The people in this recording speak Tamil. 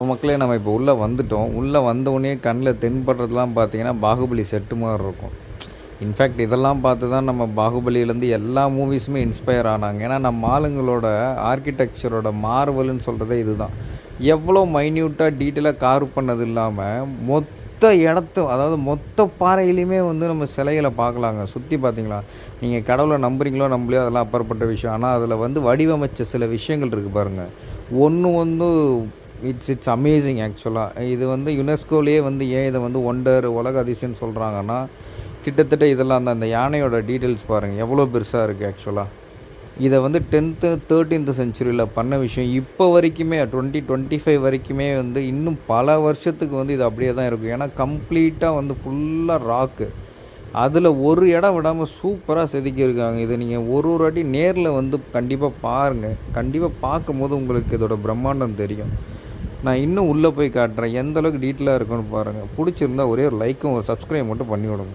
மக்களே நம்ம இப்போ உள்ளே வந்துட்டோம். உள்ளே வந்தவுடனே கண்ணில் தென்படுறதுலாம் பார்த்தீங்கன்னா, பாகுபலி செட்டு மாரி இருக்கும். இன்ஃபேக்ட் இதெல்லாம் பார்த்து தான் நம்ம பாகுபலியிலேருந்து எல்லா மூவிஸுமே இன்ஸ்பயர் ஆனாங்க. ஏன்னா நம்ம ஆளுங்களோட ஆர்க்கிடெக்சரோட மார்வல்ன்னு சொல்கிறதே இதுதான். எவ்வளோ மைன்யூட்டா டீட்டெயிலாக கார்வ் பண்ணது இல்லாம, மொத்த இடத்தும் அதாவது மொத்த பாறையிலயுமே வந்து நம்ம சிலைகள பார்க்கலாங்க. சுத்தி பார்த்தீங்களா? நீங்க கடவுள நம்புறீங்களோ நம்பலையோ அதெல்லாம் அப்பாற்பட்ட விஷயம். ஆனா அதில வந்து வடிவமைச்ச சில விஷயங்கள் இருக்கு பாருங்க. ஒண்ணு வந்து இட்ஸ் இட்ஸ் அமேசிங் ஆக்சுவலா. இது வந்து யுனெஸ்கோலயே வந்து ஏன் இத வந்து ஒண்டர், உலக அதிசயம்னு சொல்றாங்கன்னா, கிட்டத்தட்ட இதெல்லாம் தான் அந்த யானையோட டீட்டெயில்ஸ் பாருங்க. எவ்வளோ பெருசா இருக்கு ஆக்சுவலா. இத வந்து 10த், 13த் செஞ்சுரியில பண்ண விஷயம் இப்போ வரைக்குமே 2025 வரைக்குமே வந்து இன்னும் பல வருஷத்துக்கு வந்து இது அப்படியே தான் இருக்கும். ஏன்னா கம்ப்ளீட்டா வந்து ஃபுல்லா ராக்கு. அதில ஒரு இடம் விடாம சூப்பரா செதுக்கியிருக்காங்க. இத நீங்க ஒரு ஒரு வாட்டி நேர்ல வந்து கண்டிப்பா பாருங்க. கண்டிப்பா பார்க்கும்போது உங்களுக்கு இதோட பிரம்மாண்டம் தெரியும். நான் இன்னும் உள்ள போய் காட்டுறேன். எந்த அளவுக்கு டீட்டெயிலா இருக்குன்னு பாருங்க. புடிச்சிருந்தா ஒரே ஒரு லைக்கும், ஒரு சப்ஸ்கிரைப் மட்டும் பண்ணி விடுங்க.